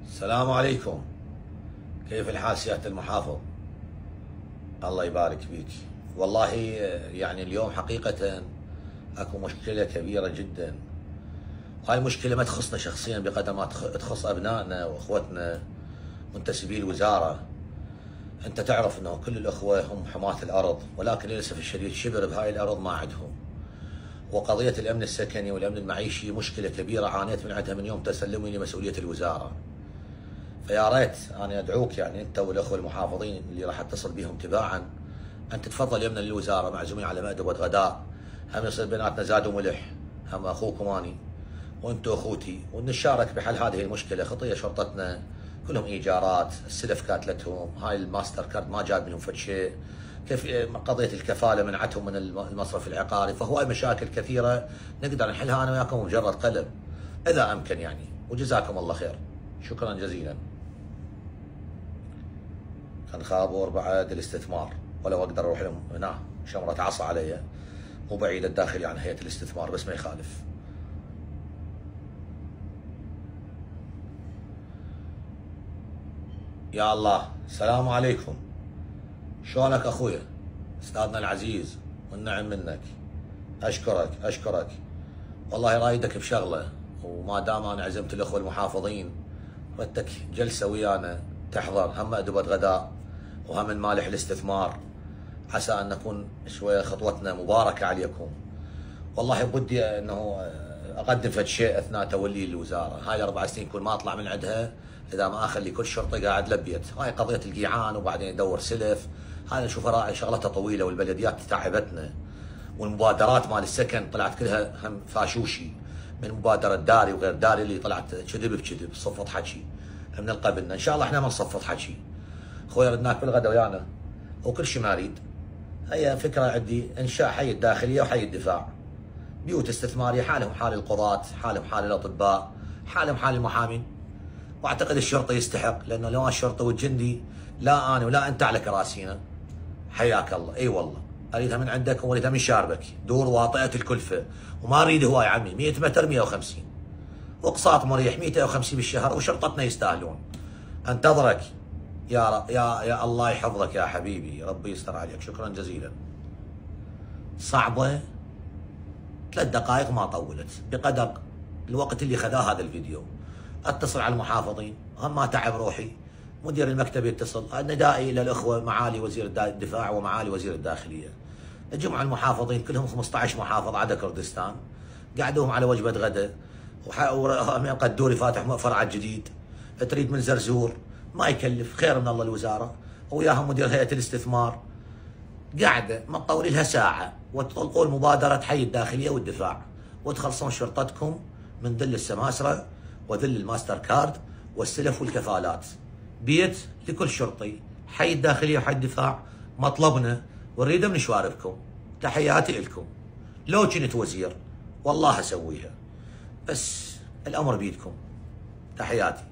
السلام عليكم. كيف الحال سيادة المحافظ؟ الله يبارك بيك. والله يعني اليوم حقيقة اكو مشكلة كبيرة جدا، وهاي المشكلة ما تخصنا شخصيا بقدر ما تخص ابنائنا واخوتنا منتسبي الوزارة. انت تعرف انه كل الاخوة هم حماة الارض، ولكن للاسف الشديد شبر بهاي الارض ما عندهم. وقضية الامن السكني والامن المعيشي مشكلة كبيرة عانيت من عندها من يوم تسلمي لمسؤولية الوزارة. فيا ريت انا ادعوك يعني انت والاخوه المحافظين اللي راح اتصل بهم تباعا ان تتفضل يمنا للوزاره معزومين على مأدبة غداء، هم يصير بيناتنا زاد وملح، هم اخوكم اني وانتم اخوتي، ونشارك بحل هذه المشكله. خطيه شرطتنا كلهم ايجارات، السلف كاتلتهم، هاي الماستر كارد ما جاب منهم فد شيء، كيف قضيه الكفاله منعتهم من المصرف العقاري. فهو مشاكل كثيره نقدر نحلها انا وياكم مجرد قلم اذا امكن يعني. وجزاكم الله خير، شكرا جزيلا. كان خابور بعد الاستثمار، ولو اقدر اروح لهم هنا شمرة عصا علي، مو بعيد الداخلي عن هيئة الاستثمار بس ما يخالف. يا الله، السلام عليكم. شلونك اخويا؟ استاذنا العزيز والنعم منك. اشكرك. والله رايدك بشغله، وما دام انا عزمت الاخوه المحافظين ردك جلسه ويانا تحضر هم مأدبة غداء وهم من مالح الاستثمار، عسى ان نكون شويه خطوتنا مباركه عليكم. والله بدي انه اقدم فد شيء اثناء تولي الوزاره. هاي 4 سنين كل ما اطلع من عندها اذا ما اخلي كل شرطي قاعد لبيت. هاي قضيه القيعان وبعدين يدور سلف، هذا نشوف شغلتها طويله، والبلديات تعبتنا، والمبادرات مال السكن طلعت كلها هم فاشوشي، من مبادره داري وغير داري اللي طلعت كذب بكذب، صفت حكي من قبلنا. ان شاء الله احنا ما نصفط حكي. خويا ردناك بالغدا ويانا وكل شيء ما اريد. هي فكره عندي انشاء حي الداخليه وحي الدفاع، بيوت استثماريه حالهم حال القضاة، حالهم حال الاطباء، حالهم حال المحامين. واعتقد الشرطه يستحق، لانه لو الشرطه والجندي لا انا ولا انت على كراسينا. حياك الله. اي والله اريدها من عندك واريدها من شاربك، دور واطئه الكلفه، وما اريد هواي عمي 100 متر 150 واقساط مريح 250 بالشهر، وشرطتنا يستاهلون. انتظرك يا الله يحفظك يا حبيبي، ربي يستر عليك. شكرا جزيلا. صعبه 3 دقائق ما طولت، بقدر الوقت اللي خذاه هذا الفيديو. اتصل على المحافظين، هم ما تعب روحي، مدير المكتب يتصل، ندائي الى الاخوه معالي وزير الدفاع ومعالي وزير الداخليه. الجمعه المحافظين كلهم 15 محافظ عدا كردستان، قعدوهم على وجبه غدا، قدوري فاتح فرع جديد، تريد من زرزور ما يكلف، خير من الله الوزاره، وياهم مدير هيئه الاستثمار، قاعده ما تطول لها ساعه، وتطلقون مبادره حي الداخليه والدفاع، وتخلصون شرطتكم من ذل السماسره وذل الماستر كارد والسلف والكفالات. بيت لكل شرطي، حي الداخليه وحي الدفاع مطلبنا ونريده من شواربكم. تحياتي لكم. لو كنت وزير والله اسويها، بس الامر بيدكم. تحياتي.